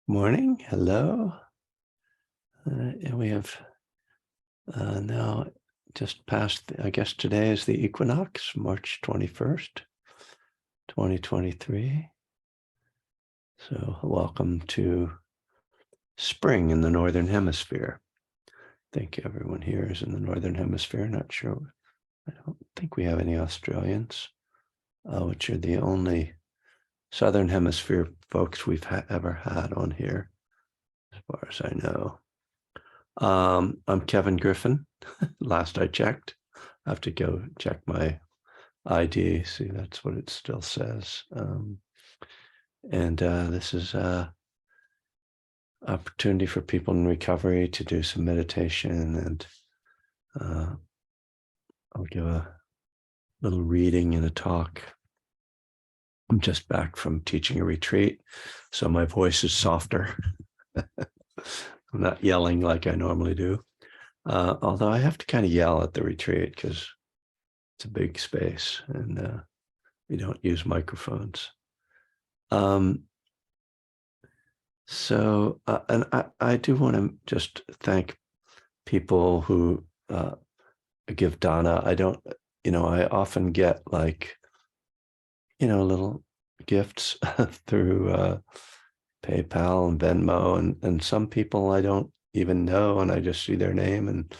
Morning. Hello. And we have now just passed, I guess today is the equinox, March 21st, 2023. So welcome to spring in the Northern Hemisphere. I think everyone here is in the Northern Hemisphere. Not sure. I don't think we have any Australians, which are the only Southern Hemisphere folks we've ever had on here, as far as I know. I'm Kevin Griffin. Last I checked, I have to go check my ID. See, that's what it still says. This is an opportunity for people in recovery to do some meditation, and I'll give a little reading and a talk. I'm just back from teaching a retreat, so my voice is softer. I'm not yelling like I normally do. Although I have to kind of yell at the retreat because it's a big space and we don't use microphones. And I do want to just thank people who give dana. I often get little gifts through PayPal and Venmo, and some people I don't even know, and I just see their name and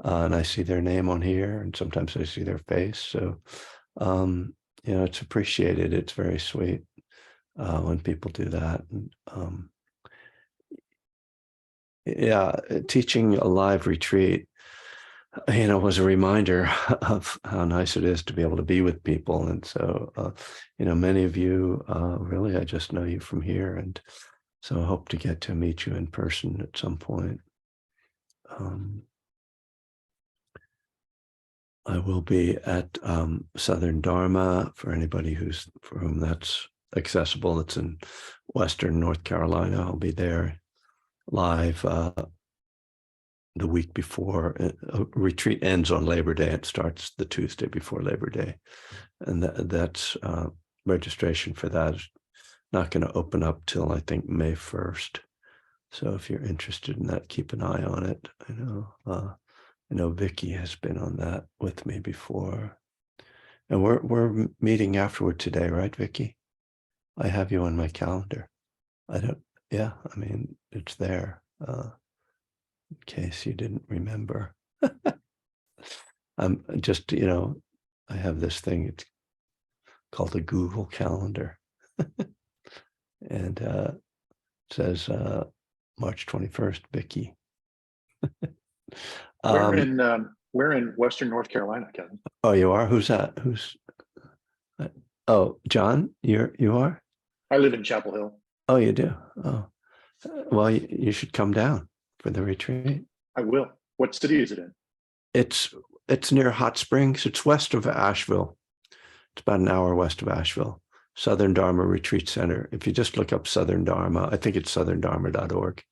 I see their name on here, and sometimes I see their face. So, it's appreciated. It's very sweet when people do that. And, teaching a live retreat, was a reminder of how nice it is to be able to be with people. And so, many of you, really, I just know you from here. And so I hope to get to meet you in person at some point. I will be at Southern Dharma for anybody for whom that's accessible. It's in Western North Carolina. I'll be there live the week before. A retreat ends on Labor Day. It starts the Tuesday before Labor Day. And that's registration for that is not going to open up till I think May 1st. So if you're interested in that, keep an eye on it. I know Vicky has been on that with me before. And we're meeting afterward today, right, Vicky? I have you on my calendar. It's there, in case you didn't remember. I'm just, I have this thing, it's called a Google Calendar. And it says March 21st, Vicky. We're in Western North Carolina, Kevin. Oh, you are? Who's that? Oh, John, you are? I live in Chapel Hill. Oh, you do? Oh, well, you should come down for the retreat. I will. What city is it in? It's near Hot Springs. It's west of Asheville. It's about an hour west of Asheville. Southern Dharma Retreat Center. If you just look up Southern Dharma, I think it's southerndharma.org.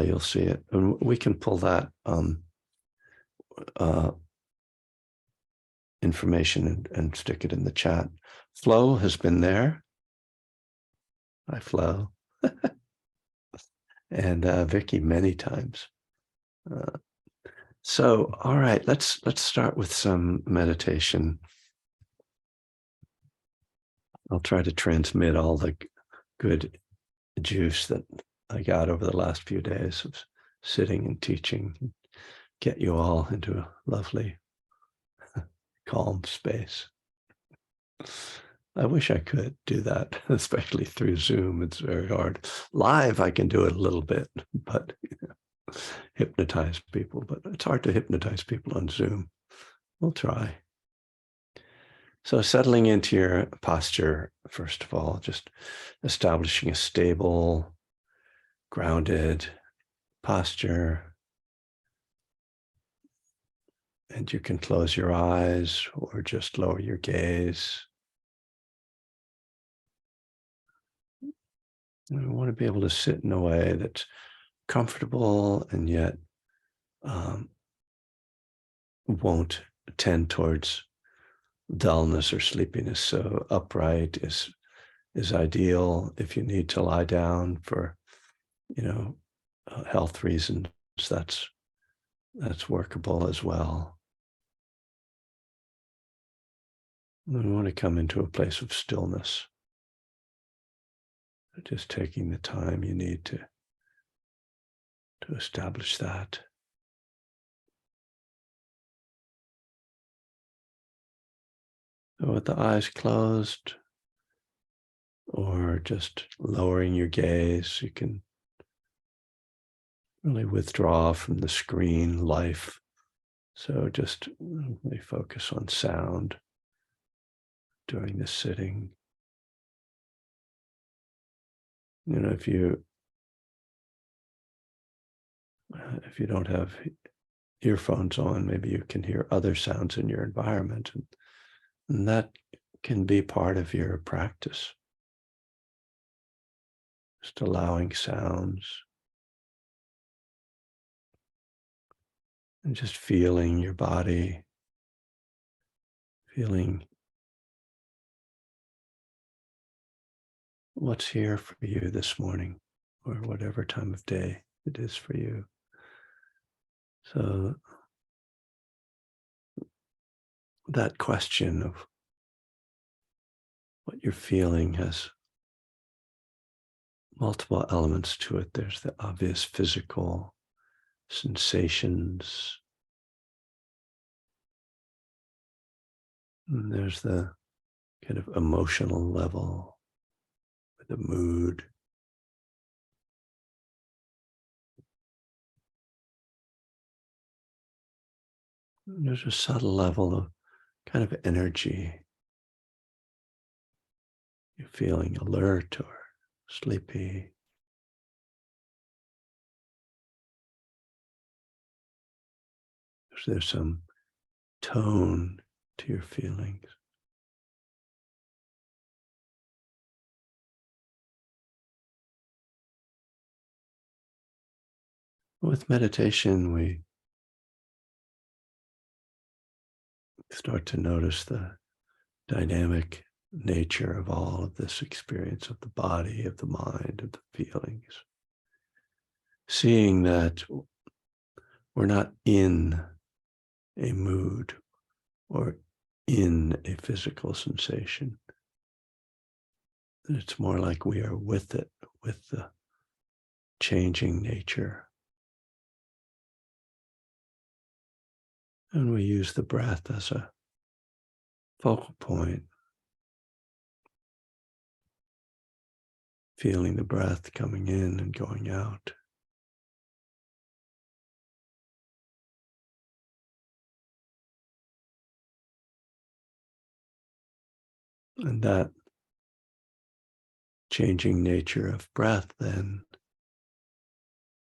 You'll see it. And we can pull that information and stick it in the chat. Flo has been there. Hi, Flo. And Vicky many times. So, all right, let's start with some meditation. I'll try to transmit all the good juice that I got over the last few days of sitting and teaching, get you all into a lovely, calm space. I wish I could do that, especially through Zoom. It's very hard. Live, I can do it a little bit, but hypnotize people. But it's hard to hypnotize people on Zoom. We'll try. So settling into your posture, first of all, just establishing a stable, grounded posture. And you can close your eyes or just lower your gaze. And we want to be able to sit in a way that's comfortable and yet won't tend towards dullness or sleepiness. So upright is ideal. If you need to lie down for health reasons, that's workable as well. And we want to come into a place of stillness, just taking the time you need to establish that. So with the eyes closed, or just lowering your gaze, you can really withdraw from the screen life. So just really focus on sound during this sitting. If you don't have earphones on, maybe you can hear other sounds in your environment, and that can be part of your practice. Just allowing sounds and just feeling your body, feeling what's here for you this morning, or whatever time of day it is for you. So that question of what you're feeling has multiple elements to it. There's the obvious physical sensations, and there's the kind of emotional level, the mood. And there's a subtle level of kind of energy. You're feeling alert or sleepy. There's some tone to your feelings. With meditation, we start to notice the dynamic nature of all of this experience of the body, of the mind, of the feelings. Seeing that we're not in a mood or in a physical sensation. It's more like we are with it, with the changing nature. And we use the breath as a focal point, feeling the breath coming in and going out. And that changing nature of breath then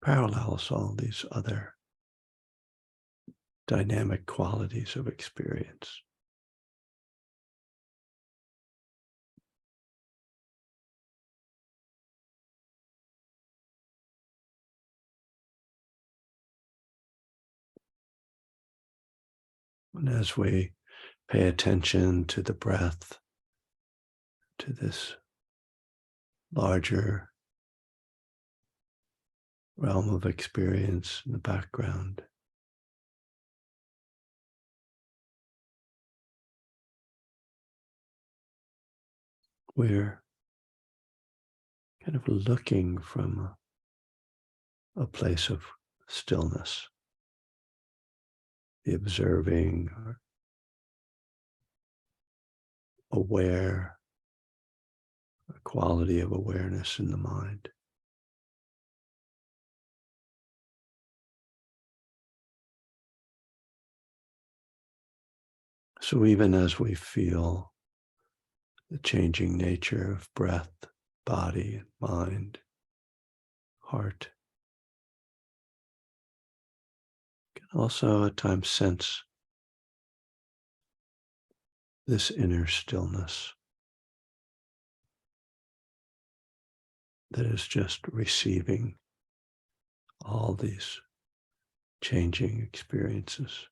parallels all these other dynamic qualities of experience. And as we pay attention to the breath, to this larger realm of experience in the background, we're kind of looking from a place of stillness, the observing or aware, a quality of awareness in the mind. So even as we feel the changing nature of breath, body, mind, heart, we can also at times sense this inner stillness that is just receiving all these changing experiences,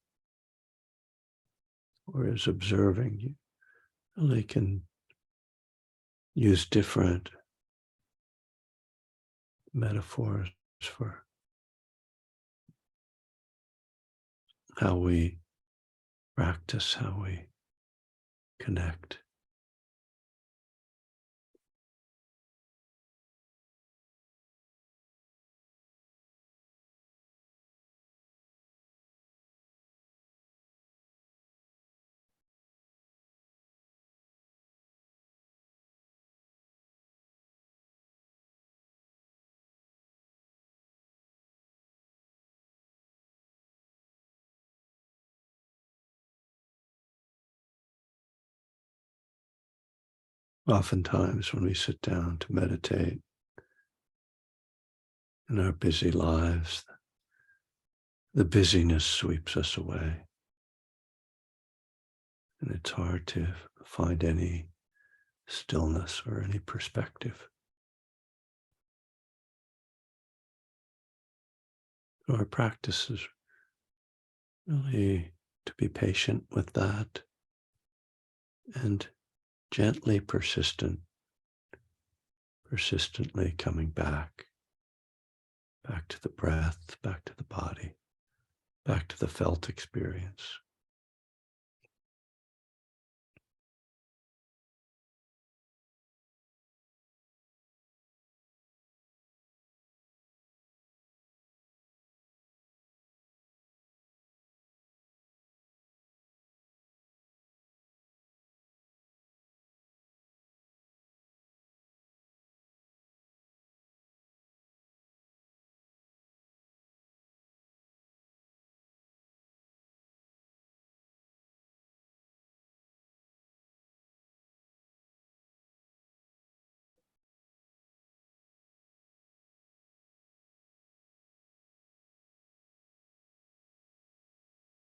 or is observing. You really can use different metaphors for how we practice, how we connect. Oftentimes, when we sit down to meditate in our busy lives, the busyness sweeps us away, and it's hard to find any stillness or any perspective. So our practice is really to be patient with that and gently persistently coming back to the breath, back to the body, back to the felt experience.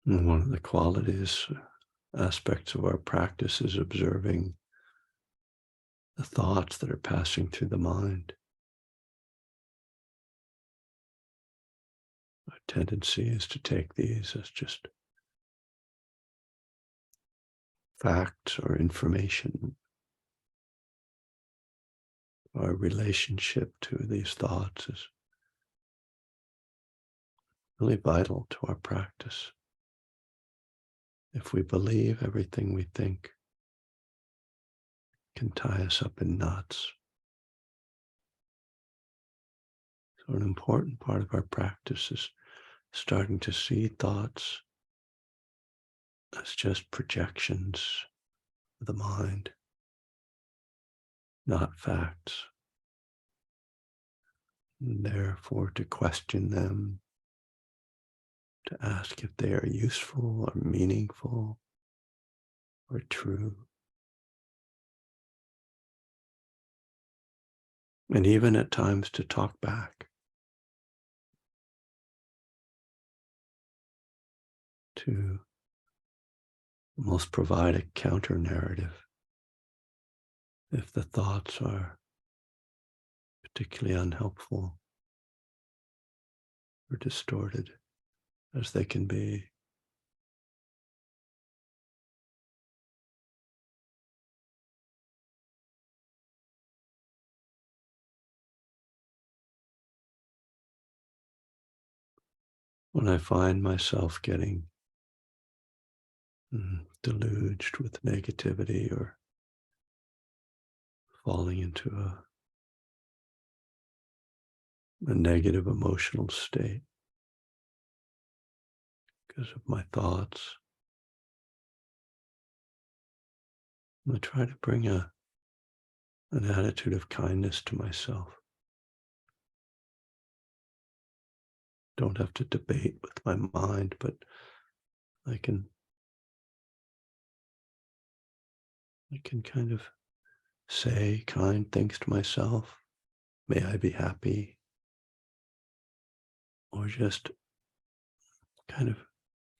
And one of the qualities, aspects of our practice is observing the thoughts that are passing through the mind. Our tendency is to take these as just facts or information. Our relationship to these thoughts is really vital to our practice. If we believe everything we think can tie us up in knots. So an important part of our practice is starting to see thoughts as just projections of the mind, not facts. And therefore, to question them, to ask if they are useful or meaningful or true. And even at times to talk back, to almost provide a counter narrative if the thoughts are particularly unhelpful or distorted as they can be. When I find myself getting deluged with negativity or falling into a negative emotional state because of my thoughts, I try to bring an attitude of kindness to myself. Don't have to debate with my mind, but I can kind of say kind things to myself. May I be happy. Or just kind of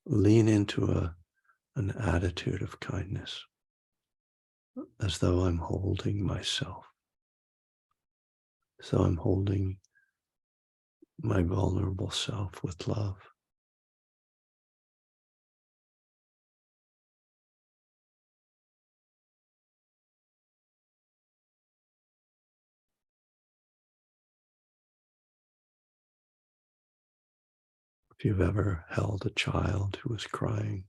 lean into an attitude of kindness as though I'm holding myself. So I'm holding my vulnerable self with love. If you've ever held a child who was crying,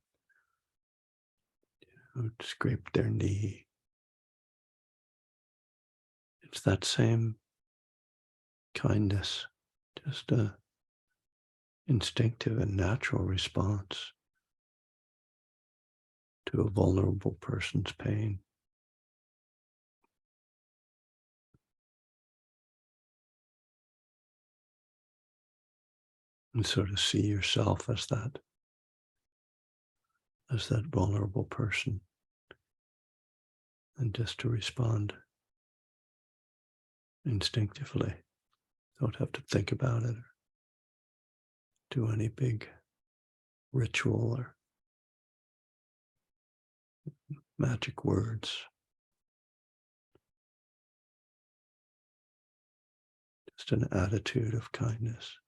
who scraped their knee, it's that same kindness, just a instinctive and natural response to a vulnerable person's pain. And sort of see yourself as that vulnerable person, and just to respond instinctively. Don't have to think about it or do any big ritual or magic words. Just an attitude of kindness.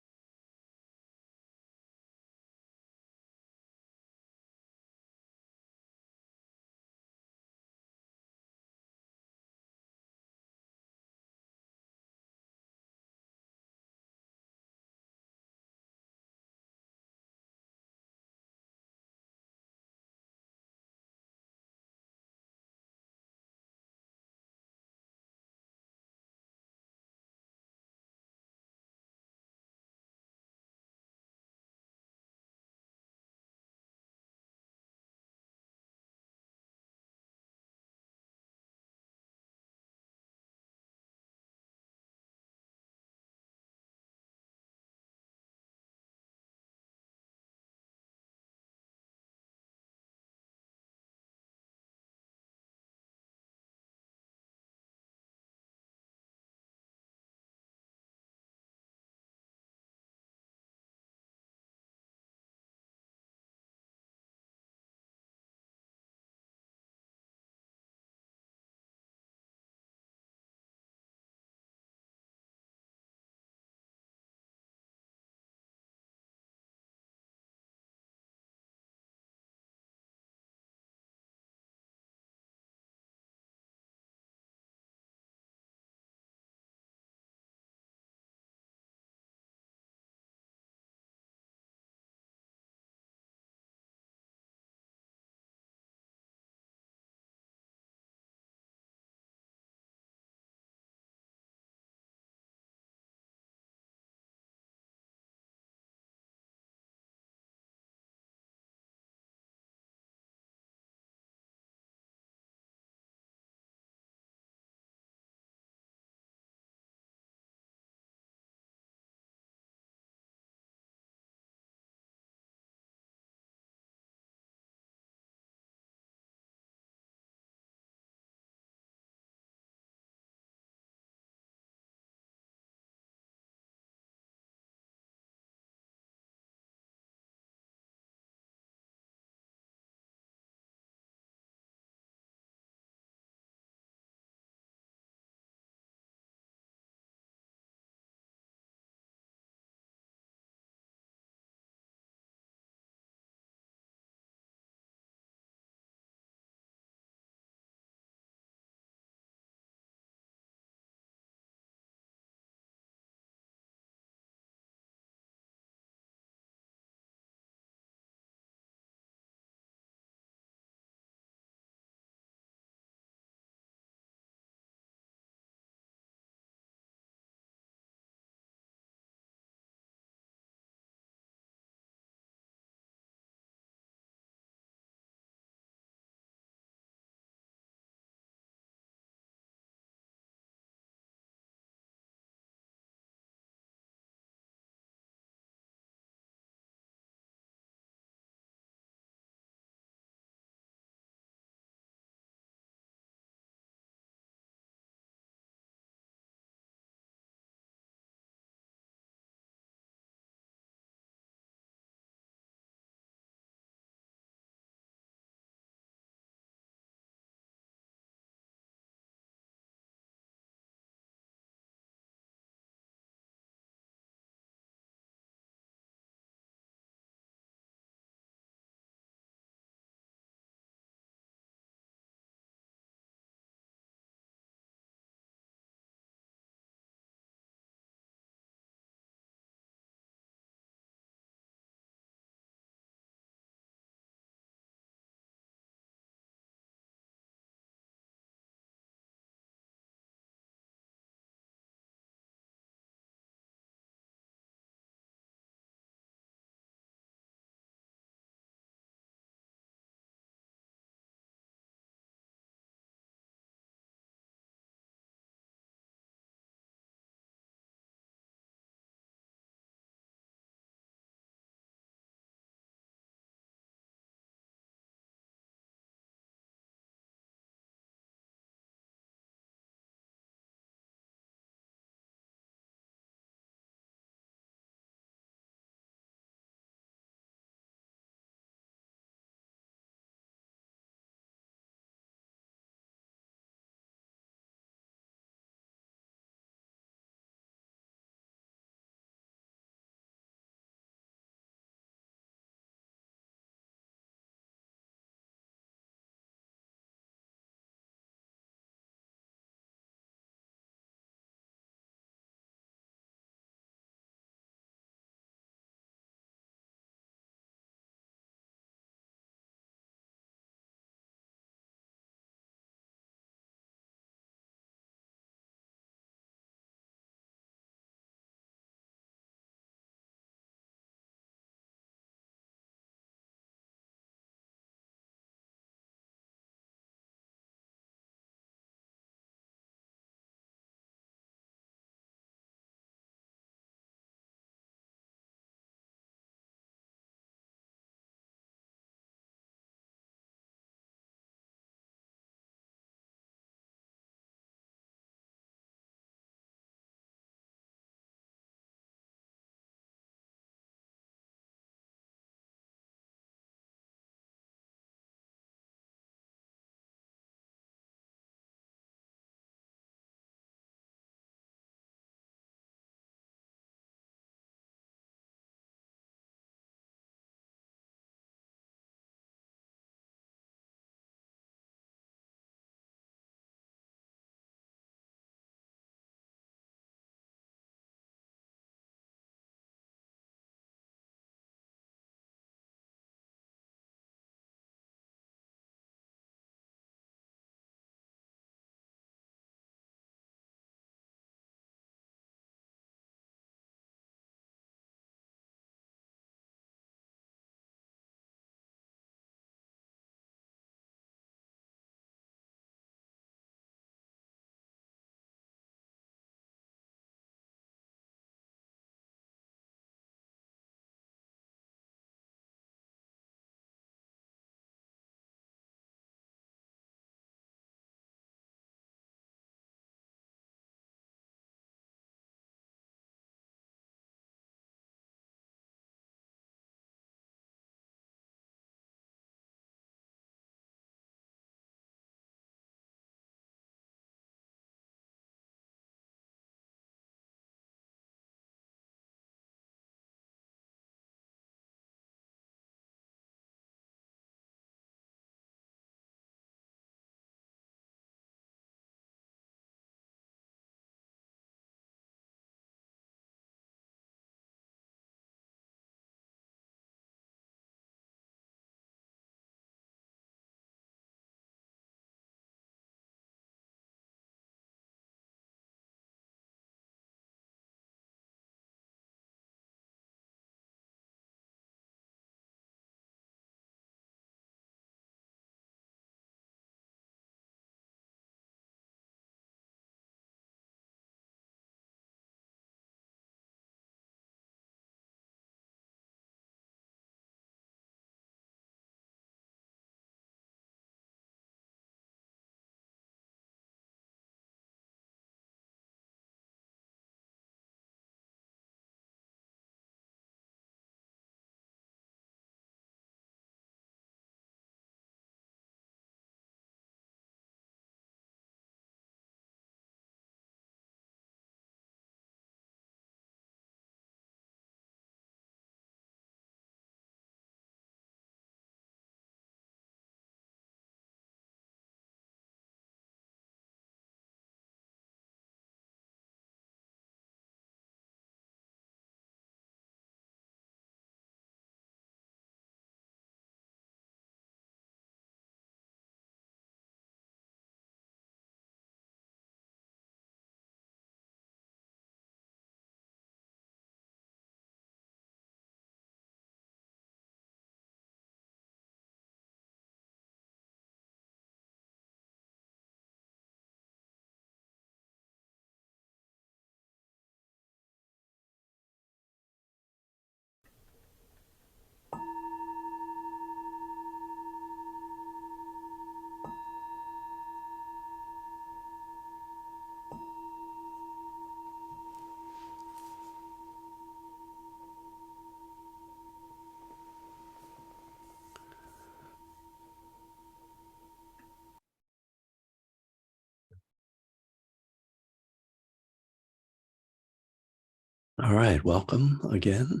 All right, welcome again.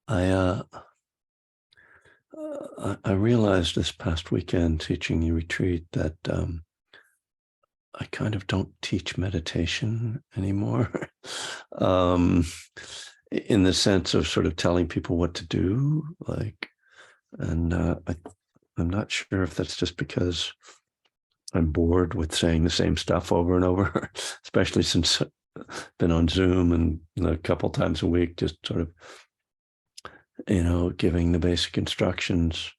I I realized this past weekend teaching a retreat that I kind of don't teach meditation anymore, um, in the sense of sort of telling people what to do. And I'm not sure if that's just because I'm bored with saying the same stuff over and over, especially since I've been on Zoom and a couple times a week, just sort of giving the basic instructions.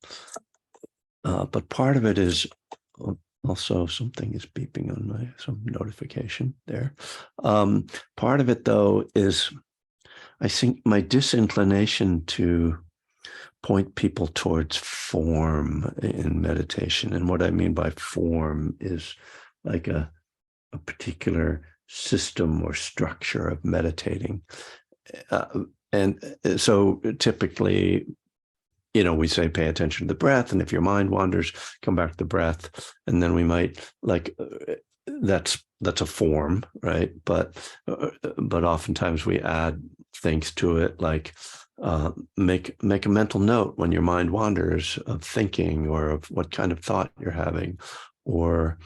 But part of it is also something is beeping on some notification there. Part of it, though, is I think my disinclination to point people towards form in meditation. And what I mean by form is like a particular system or structure of meditating. And so typically, we say pay attention to the breath, and if your mind wanders, come back to the breath, and then we might that's a form, right? But oftentimes we add things to it, like make a mental note when your mind wanders of thinking or of what kind of thought you're having, or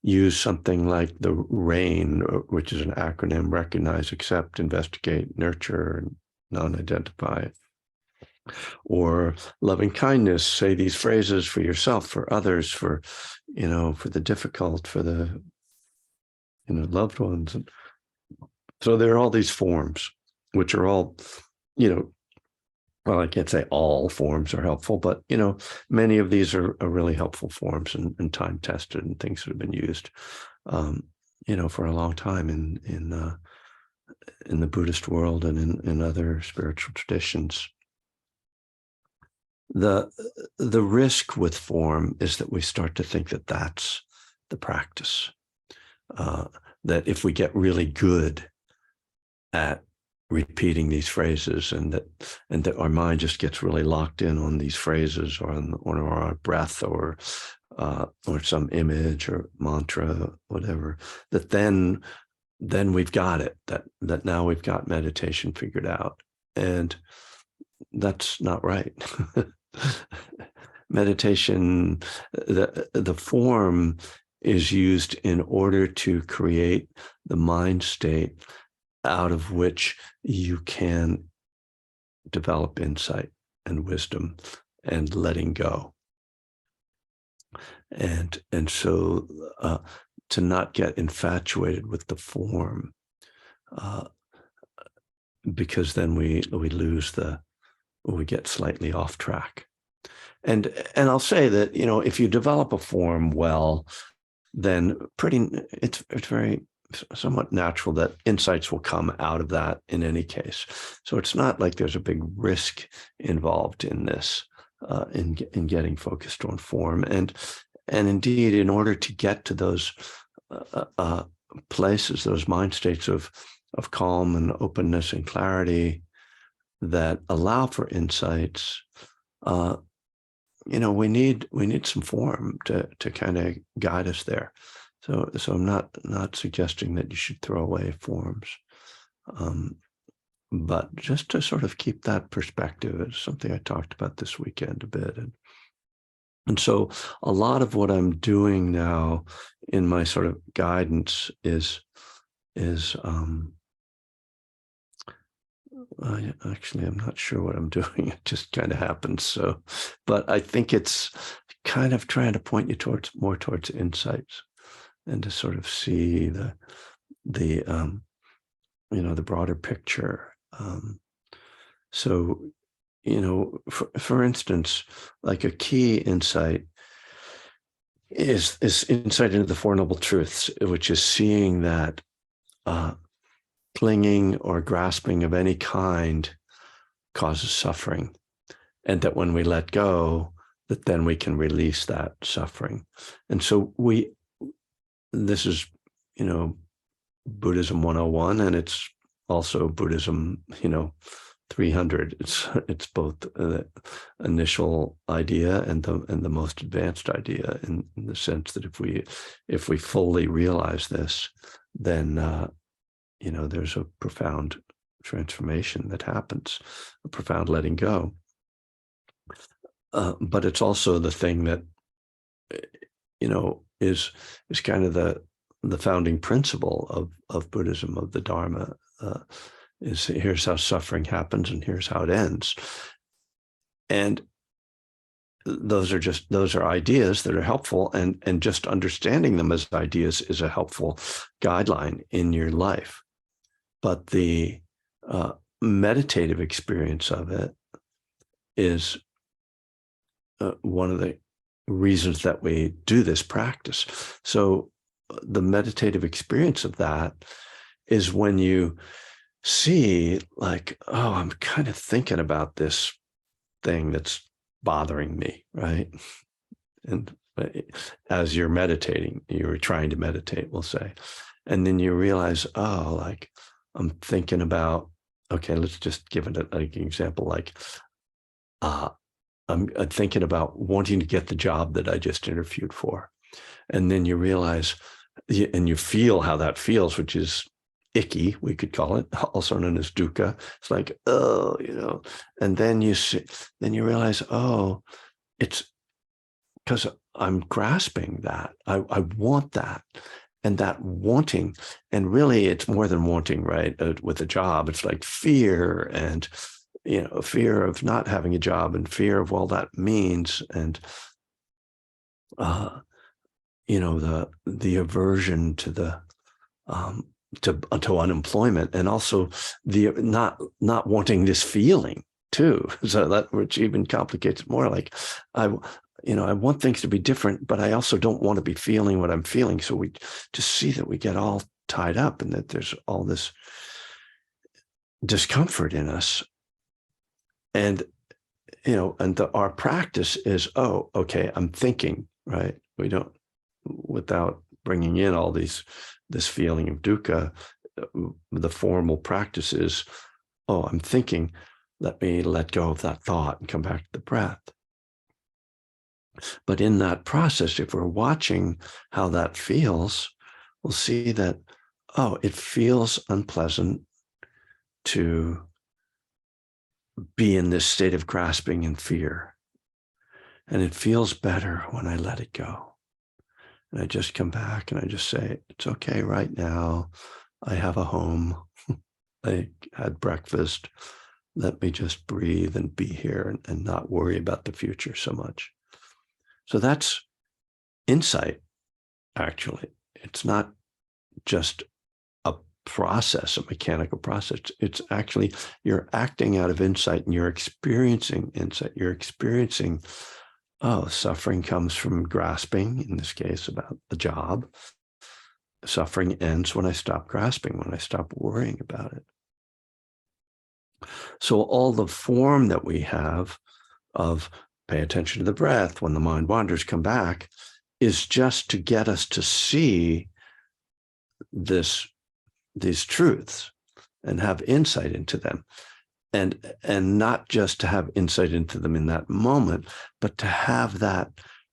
use something like the RAIN, which is an acronym: recognize, accept, investigate, nurture, and non-identify. Or loving kindness, say these phrases for yourself, for others, for the difficult, for the loved ones. And so there are all these forms, which are all, well, I can't say all forms are helpful, but many of these are really helpful forms and time tested and things that have been used for a long time in the Buddhist world and in other spiritual traditions. The risk with form is that we start to think that that's the practice. That if we get really good at repeating these phrases, and that our mind just gets really locked in on these phrases, or on our breath, or some image or mantra, whatever, that then we've got it. That now we've got meditation figured out, and that's not right. Meditation, the form is used in order to create the mind state out of which you can develop insight and wisdom and letting go. And so to not get infatuated with the form, because then we lose we get slightly off track. And I'll say that, if you develop a form well, then it's very somewhat natural that insights will come out of that in any case. So it's not like there's a big risk involved in this, in getting focused on form. And indeed, in order to get to those places, those mind states of calm and openness and clarity that allow for insights, we need some form to kind of guide us there. So I'm not suggesting that you should throw away forms, but just to sort of keep that perspective is something I talked about this weekend a bit. And so a lot of what I'm doing now in my sort of guidance is actually, I'm not sure what I'm doing. It just kind of happens. So, but I think it's kind of trying to point you more towards insights, and to sort of see the broader picture. So, for instance, like a key insight is insight into the Four Noble Truths, which is seeing that clinging or grasping of any kind causes suffering, and that when we let go, that then we can release that suffering. And so this is, Buddhism 101, and it's also Buddhism, 300. It's both the initial idea and the most advanced idea, in the sense that if we fully realize this, then there's a profound transformation that happens, a profound letting go. But it's also the thing that, is kind of the founding principle of Buddhism, of the Dharma, is here's how suffering happens and here's how it ends. And those are ideas that are helpful, and just understanding them as ideas is a helpful guideline in your life. But the meditative experience of it is one of the reasons that we do this practice. So the meditative experience of that is when you see, like, oh, I'm kind of thinking about this thing that's bothering me, right? And as you're meditating, you're trying to meditate, we'll say, and then you realize, oh, like, I'm thinking about, okay, let's just give it an example, like, I'm thinking about wanting to get the job that I just interviewed for. And then you realize, and you feel how that feels, which is icky, we could call it, also known as dukkha. It's like, oh, and then you realize, oh, it's because I'm grasping that. I want that. And that wanting, and really it's more than wanting, right? With a job, it's like fear, and fear of not having a job, and fear of what that means, and the aversion to the to unemployment, and also the not wanting this feeling too. So that, which even complicates it more. Like, I want things to be different, but I also don't want to be feeling what I'm feeling. So we just see that we get all tied up, and that there's all this discomfort in us. And, our practice is, oh, okay, I'm thinking, right? We don't, without bringing in all this feeling of dukkha, the formal practice is, oh, I'm thinking, let me let go of that thought and come back to the breath. But in that process, if we're watching how that feels, we'll see that, oh, it feels unpleasant to be in this state of grasping and fear. And it feels better when I let it go. And I just come back and I just say, it's okay right now. I have a home. I had breakfast. Let me just breathe and be here, and not worry about the future so much. So that's insight, actually. It's not just a process, a mechanical process. It's actually, you're acting out of insight, and you're experiencing insight. You're experiencing, oh, suffering comes from grasping, in this case about the job. Suffering ends when I stop grasping, when I stop worrying about it. So all the form that we have of pay attention to the breath, when the mind wanders, come back, is just to get us to see these truths and have insight into them. And not just to have insight into them in that moment, but to have that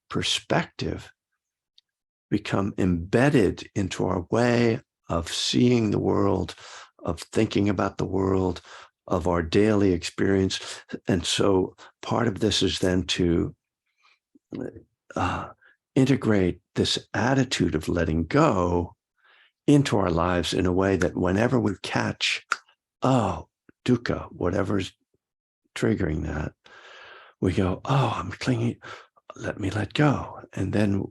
perspective become embedded into our way of seeing the world, of thinking about the world, of our daily experience. And so part of this is then to integrate this attitude of letting go into our lives in a way that whenever we catch, oh, dukkha, whatever's triggering that, we go, oh, I'm clinging, let me let go. And then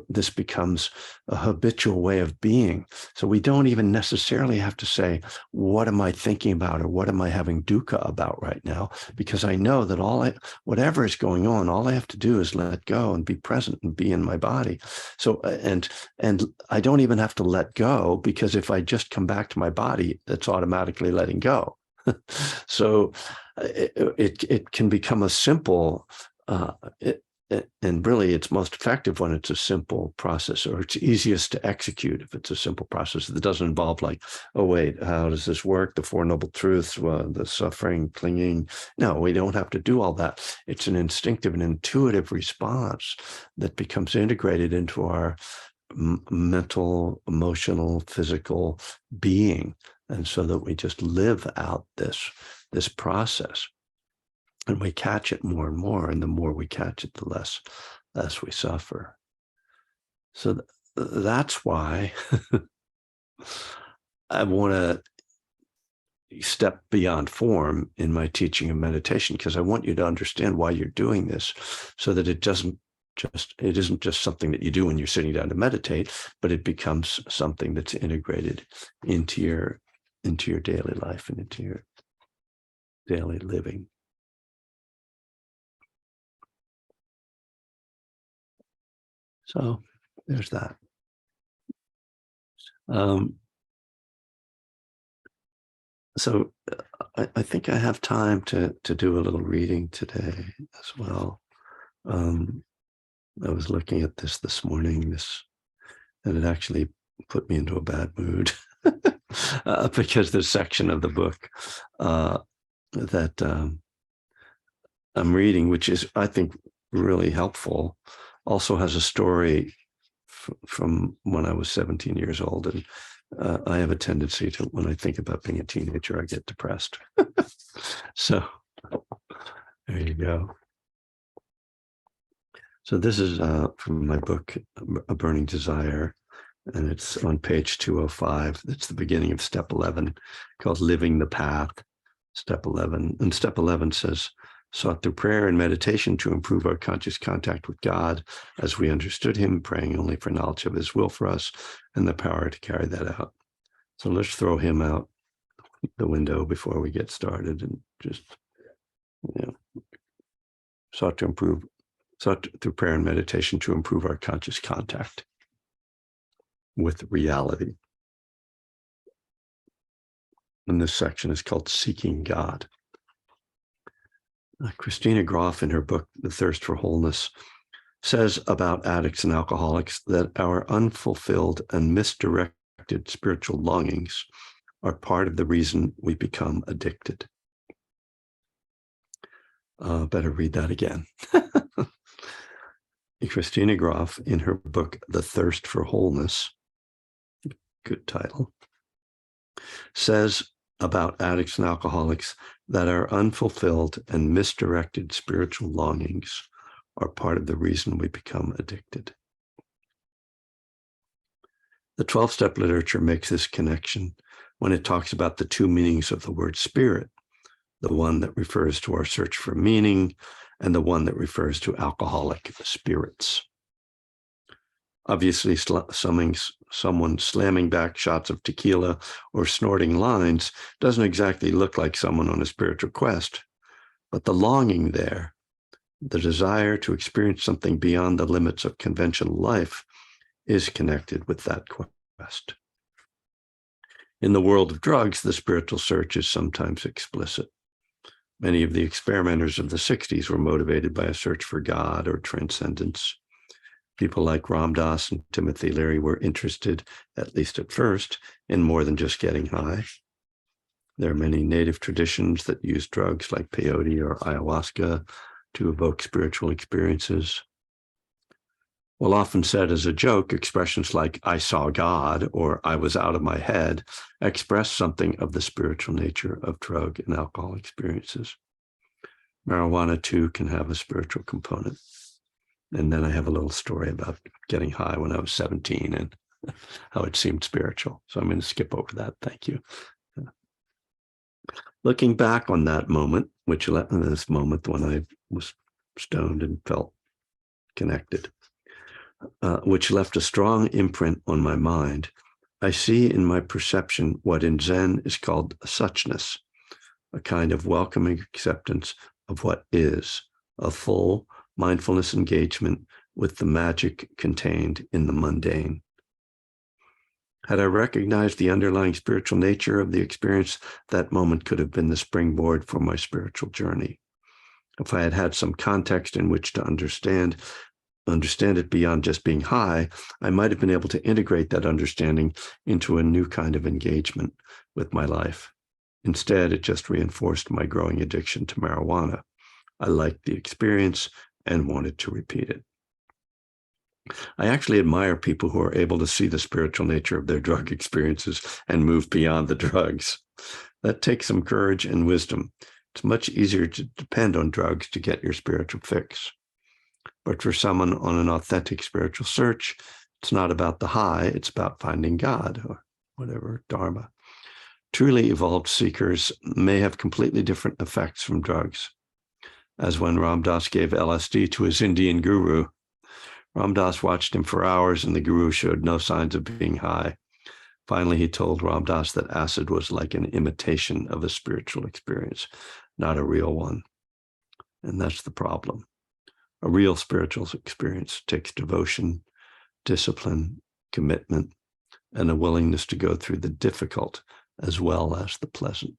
this becomes a habitual way of being. So we don't even necessarily have to say, what am I thinking about, or what am I having dukkha about right now? Because I know that whatever is going on, all I have to do is let go and be present and be in my body. So, and I don't even have to let go, because if I just come back to my body, it's automatically letting go. So it can become a simple, and really it's most effective when it's a simple process, or it's easiest to execute if it's a simple process that doesn't involve, like, oh, wait, how does this work? The Four Noble Truths, the suffering, clinging. No, we don't have to do all that. It's an instinctive and intuitive response that becomes integrated into our mental, emotional, physical being, and so that we just live out this process, and we catch it more and more, and the more we catch it, the less we suffer. So that's why I want to step beyond form in my teaching of meditation, because I want you to understand why you're doing this, so that it isn't just something that you do when you're sitting down to meditate, but it becomes something that's integrated into your daily life and into your daily living. So there's that. So I think I have time to do a little reading today as well. I was looking at this morning, and it actually put me into a bad mood because the section of the book that I'm reading, which is, I think, really helpful, also has a story from when I was 17 years old. And I have a tendency to, when I think about being a teenager, I get depressed. So there you go. So this is from my book, A Burning Desire, and it's on page 205. It's the beginning of step 11, called Living the Path, step 11. And step 11 says, sought through prayer and meditation to improve our conscious contact with God as we understood him, praying only for knowledge of his will for us and the power to carry that out. So let's throw him out the window before we get started, and just, sought through prayer and meditation to improve our conscious contact with reality. And this section is called Seeking God. Christina Groff, in her book, The Thirst for Wholeness, says about addicts and alcoholics that our unfulfilled and misdirected spiritual longings are part of the reason we become addicted. Better read that again. Christina Groff, in her book, The Thirst for Wholeness, good title, says about addicts and alcoholics that our unfulfilled and misdirected spiritual longings are part of the reason we become addicted. The 12-step literature makes this connection when it talks about the two meanings of the word spirit, the one that refers to our search for meaning and the one that refers to alcoholic spirits. Obviously, someone slamming back shots of tequila or snorting lines doesn't exactly look like someone on a spiritual quest, but the longing there, the desire to experience something beyond the limits of conventional life, is connected with that quest. In the world of drugs, the spiritual search is sometimes explicit. Many of the experimenters of the 60s were motivated by a search for God or transcendence. People like Ram Dass and Timothy Leary were interested, at least at first, in more than just getting high. There are many native traditions that use drugs like peyote or ayahuasca to evoke spiritual experiences. While often said as a joke, expressions like "I saw God" or "I was out of my head" express something of the spiritual nature of drug and alcohol experiences. Marijuana, too, can have a spiritual component. And then I have a little story about getting high when I was 17 and how it seemed spiritual. So I'm going to skip over that. Thank you. Looking back on that moment, this moment when I was stoned and felt connected, which left a strong imprint on my mind, I see in my perception what in Zen is called suchness, a kind of welcoming acceptance of what is, a full mindfulness engagement with the magic contained in the mundane. Had I recognized the underlying spiritual nature of the experience, that moment could have been the springboard for my spiritual journey. If I had had some context in which to understand it beyond just being high, I might have been able to integrate that understanding into a new kind of engagement with my life. Instead, it just reinforced my growing addiction to marijuana. I liked the experience and wanted to repeat it. I actually admire people who are able to see the spiritual nature of their drug experiences and move beyond the drugs. That takes some courage and wisdom. It's much easier to depend on drugs to get your spiritual fix. But for someone on an authentic spiritual search, it's not about the high, it's about finding God or whatever, Dharma. Truly evolved seekers may have completely different effects from drugs. As when Ram Dass gave LSD to his Indian guru, Ram Dass watched him for hours and the guru showed no signs of being high. Finally, he told Ram Dass that acid was like an imitation of a spiritual experience, not a real one. And that's the problem. A real spiritual experience takes devotion, discipline, commitment, and a willingness to go through the difficult as well as the pleasant.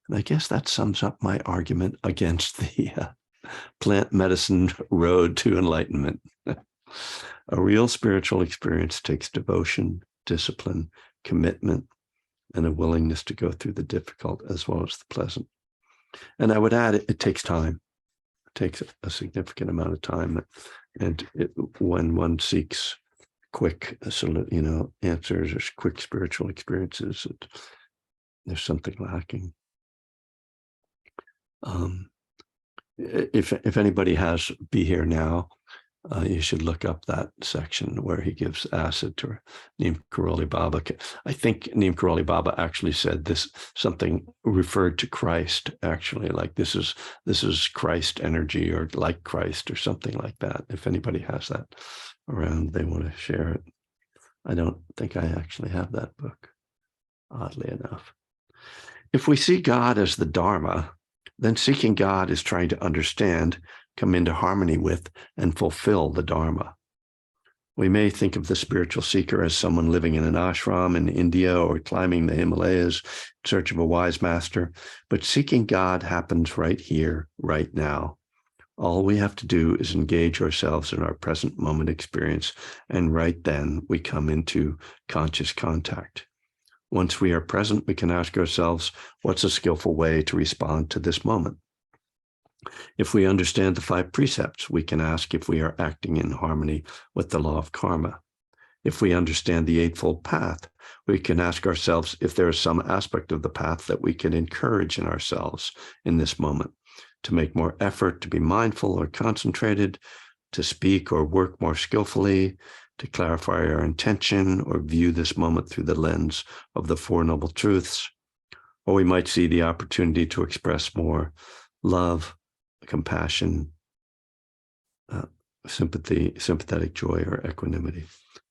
And I guess that sums up my argument against the plant medicine road to enlightenment. A real spiritual experience takes devotion, discipline, commitment, and a willingness to go through the difficult as well as the pleasant. And I would add, it takes time. It takes a significant amount of time. And when one seeks quick, answers or quick spiritual experiences, there's something lacking. If anybody has Be Here Now, you should look up that section where he gives acid to Neem Karoli Baba. I think Neem Karoli Baba actually said this, something referred to Christ, actually, like this is Christ energy or like Christ or something like that. If anybody has that around, they want to share it. I don't think I actually have that book, oddly enough. If we see God as the Dharma, then seeking God is trying to understand, come into harmony with, and fulfill the Dharma. We may think of the spiritual seeker as someone living in an ashram in India or climbing the Himalayas in search of a wise master, but seeking God happens right here, right now. All we have to do is engage ourselves in our present moment experience, and right then we come into conscious contact. Once we are present, we can ask ourselves, what's a skillful way to respond to this moment? If we understand the 5 precepts, we can ask if we are acting in harmony with the law of karma. If we understand the Eightfold Path, we can ask ourselves if there is some aspect of the path that we can encourage in ourselves in this moment, to make more effort, to be mindful or concentrated, to speak or work more skillfully, to clarify our intention or view this moment through the lens of the Four Noble Truths. Or we might see the opportunity to express more love, compassion, sympathy, sympathetic joy, or equanimity.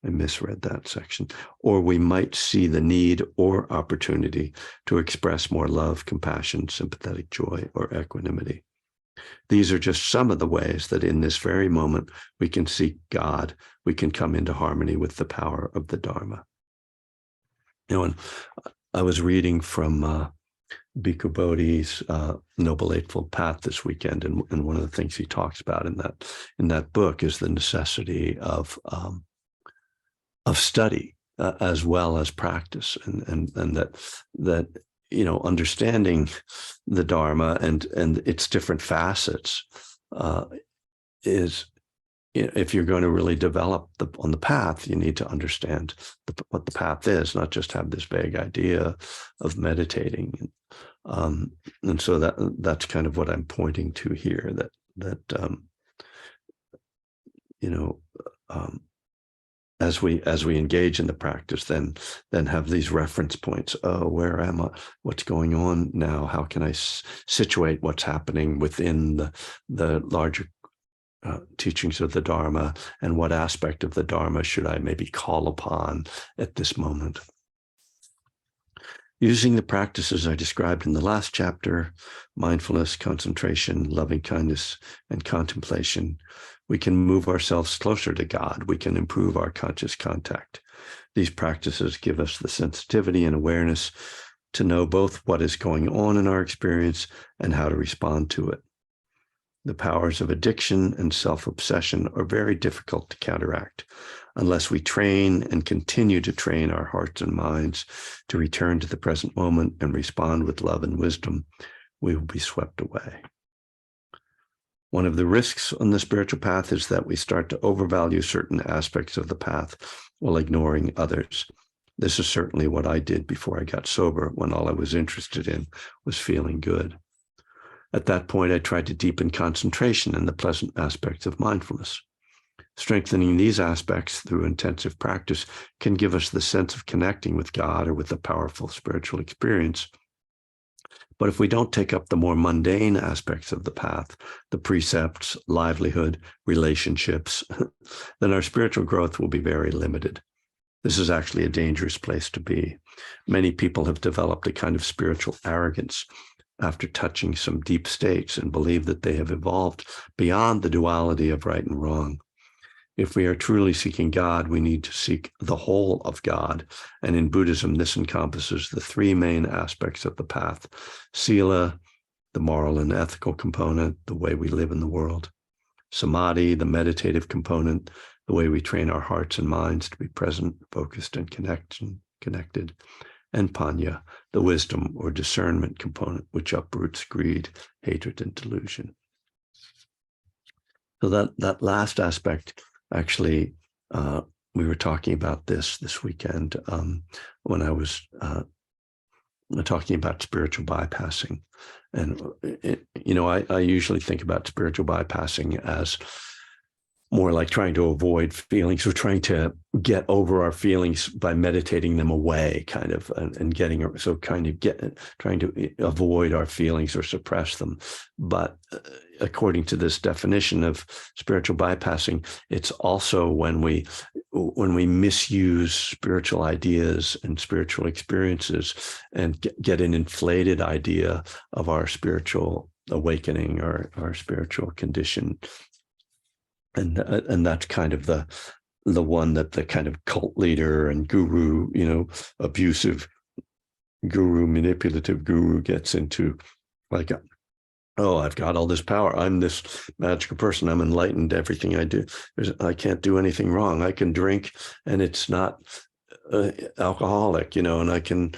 I misread that section. Or we might see the need or opportunity to express more love, compassion, sympathetic joy, or equanimity. These are just some of the ways that in this very moment we can seek God, we can come into harmony with the power of the Dharma. And I was reading from Bhikkhu Bodhi's Noble Eightfold Path this weekend, and one of the things he talks about in that book is the necessity of study as well as practice, and that understanding the Dharma and its different facets is, if you're going to really develop on the path, you need to understand what the path is, not just have this vague idea of meditating. And so that's kind of what I'm pointing to here, as we engage in the practice, then have these reference points. Oh, where am I? What's going on now? How can I situate what's happening within the larger teachings of the Dharma, and what aspect of the Dharma should I maybe call upon at this moment? Using the practices I described in the last chapter, mindfulness, concentration, loving kindness, and contemplation, we can move ourselves closer to God. We can improve our conscious contact. These practices give us the sensitivity and awareness to know both what is going on in our experience and how to respond to it. The powers of addiction and self-obsession are very difficult to counteract unless we train and continue to train our hearts and minds to return to the present moment and respond with love and wisdom. We will be swept away. One of the risks on the spiritual path is that we start to overvalue certain aspects of the path while ignoring others. This is certainly what I did before I got sober, when all I was interested in was feeling good. At that point, I tried to deepen concentration in the pleasant aspects of mindfulness. Strengthening these aspects through intensive practice can give us the sense of connecting with God or with a powerful spiritual experience. But if we don't take up the more mundane aspects of the path, the precepts, livelihood, relationships, then our spiritual growth will be very limited. This is actually a dangerous place to be. Many people have developed a kind of spiritual arrogance after touching some deep states and believe that they have evolved beyond the duality of right and wrong. If we are truly seeking God, we need to seek the whole of God. And in Buddhism, this encompasses the three main aspects of the path: Sila, the moral and ethical component, the way we live in the world; Samadhi, the meditative component, the way we train our hearts and minds to be present, focused, and connected; and Panya, the wisdom or discernment component, which uproots greed, hatred, and delusion. So that last aspect, actually, we were talking about this weekend when I was talking about spiritual bypassing. And, I usually think about spiritual bypassing as more like trying to avoid feelings, or trying to get over our feelings by meditating them away, kind of, and trying to avoid our feelings or suppress them. But according to this definition of spiritual bypassing, it's also when we misuse spiritual ideas and spiritual experiences and get an inflated idea of our spiritual awakening or our spiritual condition. And that's kind of the one that the kind of cult leader and guru, abusive guru, manipulative guru gets into, like, oh, I've got all this power. I'm this magical person. I'm enlightened. Everything I do, I can't do anything wrong. I can drink and it's not alcoholic, and I can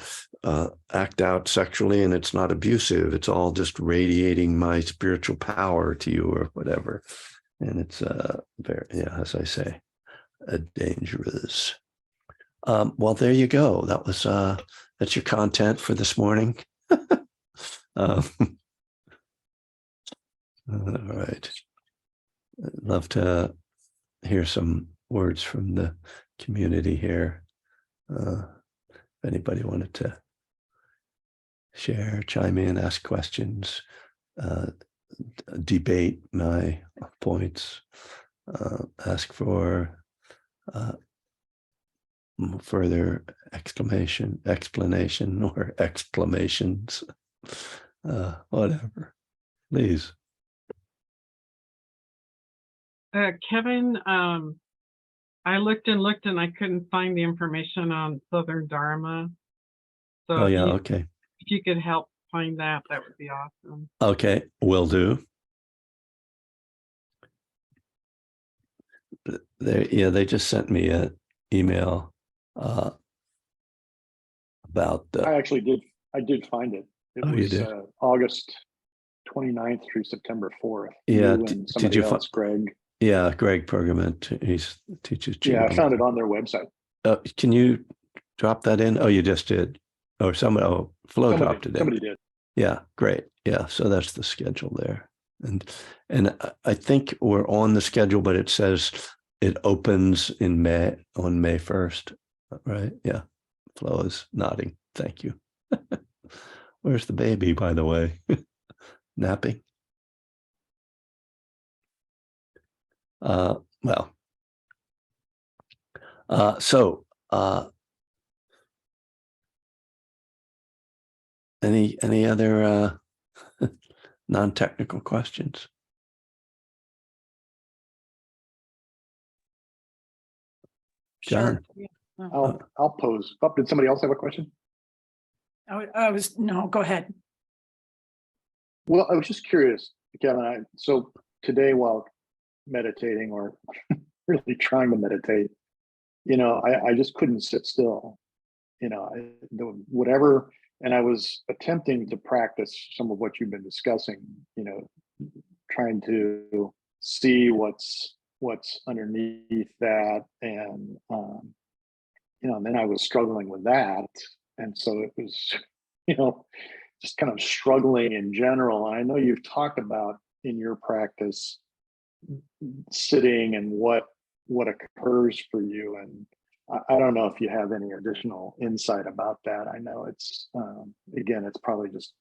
act out sexually and it's not abusive. It's all just radiating my spiritual power to you or whatever. And it's as I say, dangerous. Well, there you go. That's your content for this morning. All right. I'd love to hear some words from the community here. If anybody wanted to share, chime in, ask questions, debate my points, ask for further explanation or exclamations, whatever, please. Kevin, I looked and I couldn't find the information on Southern Dharma. So Oh yeah, okay. If you could help find that would be awesome. Okay, will do. They just sent me an email about the. I did find it. It was August 29th through September 4th. Yeah, did you else, Greg? Yeah, Greg Pergament. He teaches. Yeah, I found it on their website. Can you drop that in? Oh, you just did. Or Flo dropped it in. Somebody did. Yeah, great. Yeah, so that's the schedule there. And I think we're on the schedule, but it says it opens on May 1st, right? Yeah, Flo is nodding. Thank you. Where's the baby, by the way? Napping? Any other non-technical questions? John? Sure. I'll pose. Oh, did somebody else have a question? No, go ahead. Well, I was just curious, Kevin. So today, while meditating or really trying to meditate, I just couldn't sit still. Whatever, and I was attempting to practice some of what you've been discussing. trying to see what's underneath that, and and then I was struggling with that, and so it was, just kind of struggling in general. I know you've talked about in your practice sitting and what occurs for you, and I don't know if you have any additional insight about that. I know it's again, it's probably just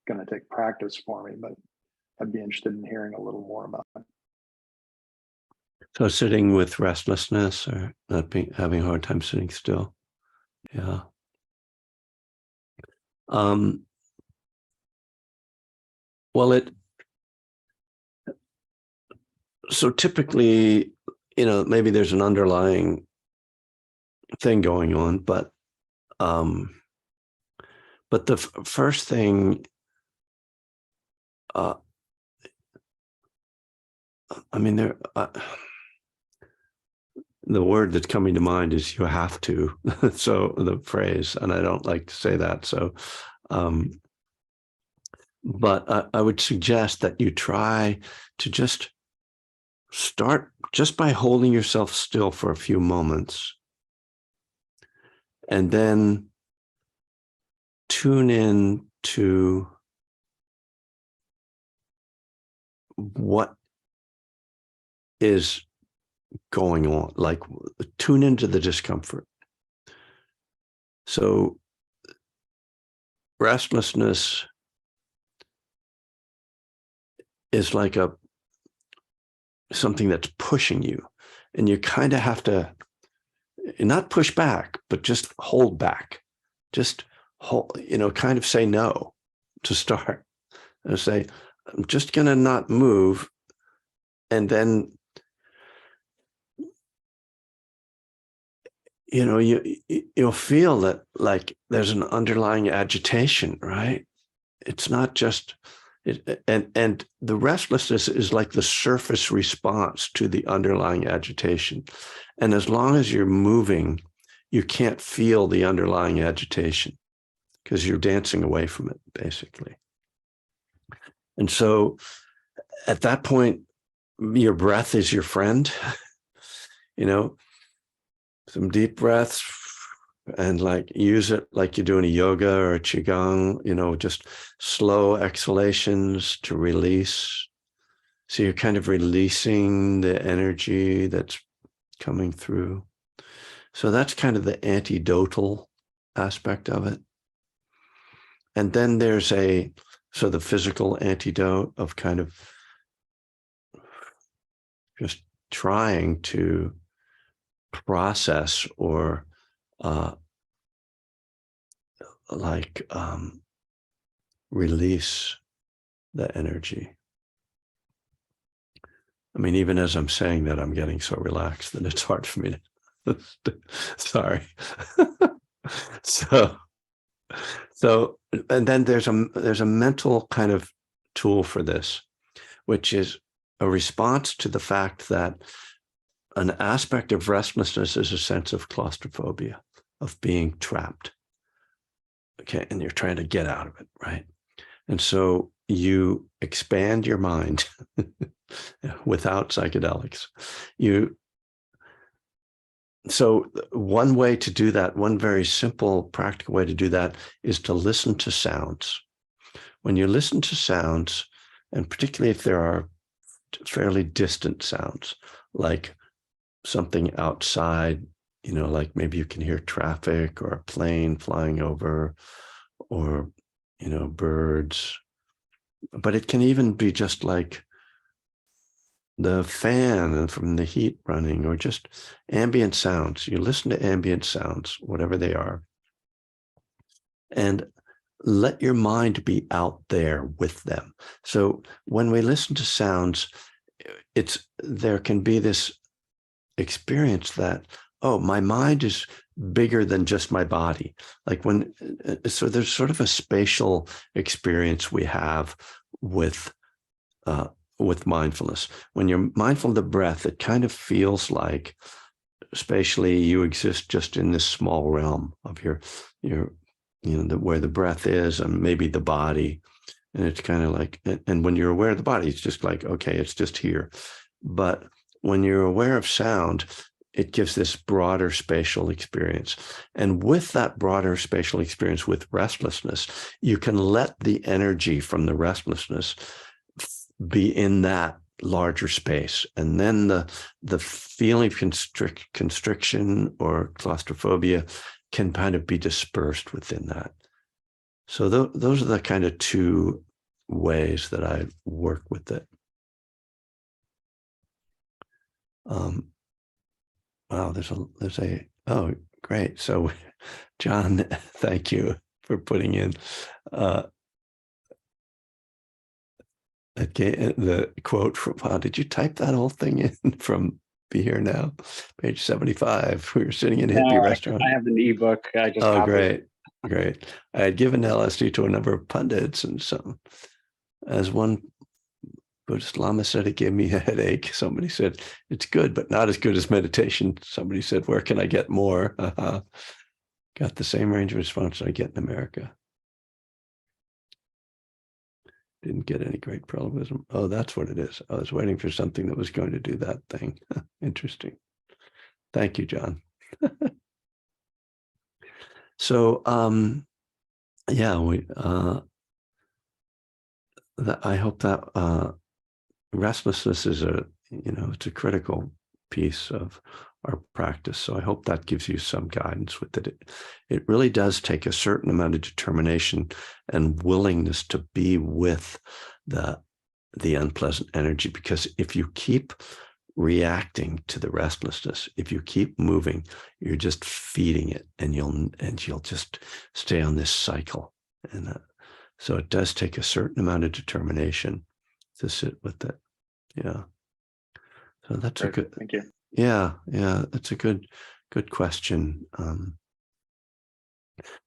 going to take practice for me, but I'd be interested in hearing a little more about it. So sitting with restlessness or not being having a hard time sitting still. Yeah. Well, so typically, maybe there's an underlying thing going on, but the first thing, the word that's coming to mind is "you have to." So the phrase, and I don't like to say that. So, but I would suggest that you try to just start just by holding yourself still for a few moments, and then tune in to what is going on, like tune into the discomfort. So restlessness is like something that's pushing you, and you kind of have to not push back, but just hold back, just hold, kind of say no to start, and say, I'm just going to not move. And then, you'll feel that like there's an underlying agitation, right? It's not just, and the restlessness is like the surface response to the underlying agitation. And as long as you're moving, you can't feel the underlying agitation because you're dancing away from it, basically. And so at that point, your breath is your friend, some deep breaths, and like use it like you're doing a yoga or a qigong, just slow exhalations to release. So you're kind of releasing the energy that's coming through. So that's kind of the antidotal aspect of it. And then there's the physical antidote of kind of just trying to process or release the energy. I mean, even as I'm saying that, I'm getting so relaxed that it's hard for me to, sorry. So, and then there's a mental kind of tool for this, which is a response to the fact that an aspect of restlessness is a sense of claustrophobia, of being trapped. Okay, and you're trying to get out of it, right? And so you expand your mind without psychedelics. So one way to do that, one very simple, practical way to do that is to listen to sounds. When you listen to sounds, and particularly if there are fairly distant sounds, like something outside, like maybe you can hear traffic or a plane flying over, or, birds. But it can even be just like the fan from the heat running, or just ambient sounds. You listen to ambient sounds, whatever they are, and let your mind be out there with them. So when we listen to sounds, there can be this experience that, oh, my mind is bigger than just my body. Like so there's sort of a spatial experience we have with mindfulness. When you're mindful of the breath, it kind of feels like spatially you exist just in this small realm of your where the breath is, and maybe the body. And it's kind of like, and when you're aware of the body, it's just like, okay, it's just here. But when you're aware of sound, it gives this broader spatial experience. And with that broader spatial experience with restlessness, you can let the energy from the restlessness be in that larger space. And then the feeling of constriction or claustrophobia can kind of be dispersed within that. So those are the kind of two ways that I work with it. Wow, oh, great. So John, thank you for putting in the quote from, wow, did you type that whole thing in from Be Here Now, page 75? We were sitting in a hippie restaurant. I have an ebook. I just Oh, copied it. great. I had given LSD to a number of pundits, and some, as one Buddhist Lama said, it gave me a headache. Somebody said, it's good, but not as good as meditation. Somebody said, where can I get more? Got the same range of response I get in America. Didn't get any great parallelism. Oh, that's what it is. I was waiting for something that was going to do that thing. Interesting. Thank you, John. So, yeah, I hope that restlessness is it's a critical piece of our practice. So I hope that gives you some guidance with it. It really does take a certain amount of determination and willingness to be with the unpleasant energy, because if you keep reacting to the restlessness, if you keep moving, you're just feeding it, and you'll just stay on this cycle. And so it does take a certain amount of determination to sit with it. Yeah. So that's a good. Thank you. Yeah, that's a good question.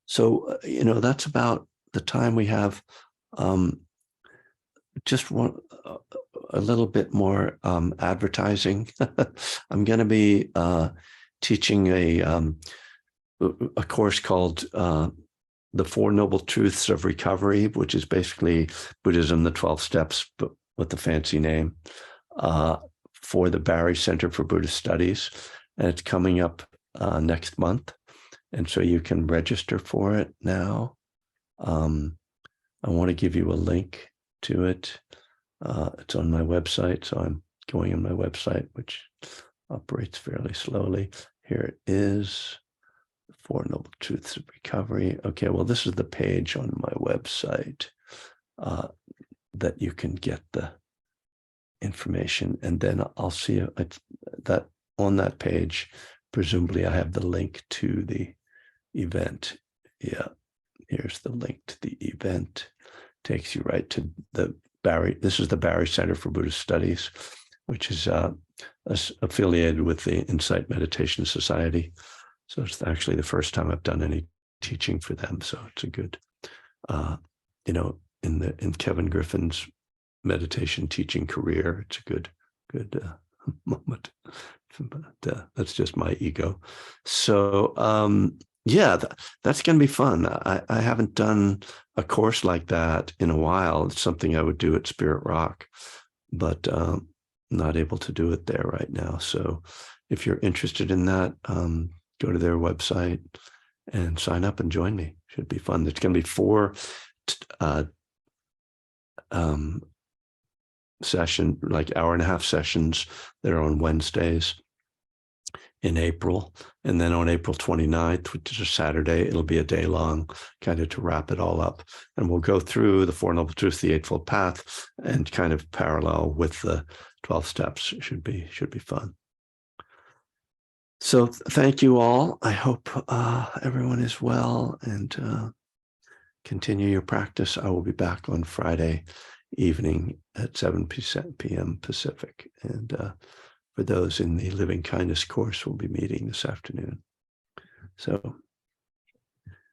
So that's about the time we have. Just want a little bit more advertising. I'm going to be teaching a course called The Four Noble Truths of Recovery, which is basically Buddhism, the 12 steps, but with a fancy name, for the Barry Center for Buddhist Studies. And it's coming up next month. And so you can register for it now. I want to give you a link to it. It's on my website. So I'm going on my website, which operates fairly slowly. Here it is. The Four Noble Truths of Recovery. Okay, well, this is the page on my website that you can get the information. And then I'll see that on that page, presumably I have the link to the event. Yeah, here's the link to the event. Takes you right to the Barry. This is the Barry Center for Buddhist Studies, which is affiliated with the Insight Meditation Society. So it's actually the first time I've done any teaching for them. So it's a good, in Kevin Griffin's meditation teaching career, it's a good moment. But that's just my ego. So yeah, that's going to be fun. I haven't done a course like that in a while. It's something I would do at Spirit Rock, but not able to do it there right now. So if you're interested in that, go to their website and sign up and join me. Should be fun. There's going to be 4 session, like hour-and-a-half sessions that are on Wednesdays in April. And then on April 29th, which is a Saturday, it'll be a day long, kind of to wrap it all up. And we'll go through the Four Noble Truths, the Eightfold Path, and kind of parallel with the 12 steps. It should be fun. So thank you all. I hope everyone is well and continue your practice. I will be back on Friday evening at 7 p.m. Pacific. And for those in the Living Kindness course, we'll be meeting this afternoon. So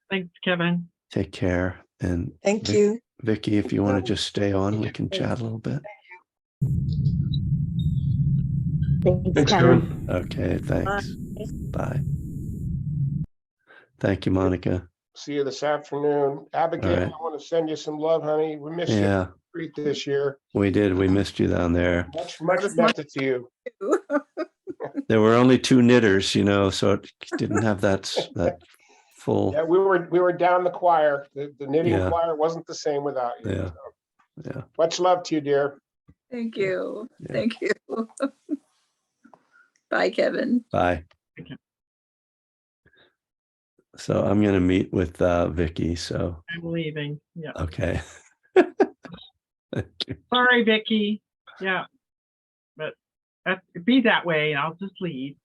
Thanks, Kevin. take care. And Thank you. Vicky, if you want to just stay on, we can chat a little bit. Thanks, Kevin. Okay, thanks. Bye. Thank you, Monica. see you this afternoon. Abigail, right. I want to send you some love, honey. We missed you Yeah, treat this year. we did. We missed you down there. Much was my- better to you. There were only 2 knitters, so it didn't have that full. Yeah, we were down the choir. The knitting Yeah. choir wasn't the same without you. Yeah. so. Yeah. Much love to you, dear. Thank you. Yeah. Thank you. Bye, Kevin. Bye. Okay. So I'm going to meet with Vicky. So, I'm leaving. Yeah. okay. Thank you. Sorry, Vicky. Yeah. But be that way. I'll just leave.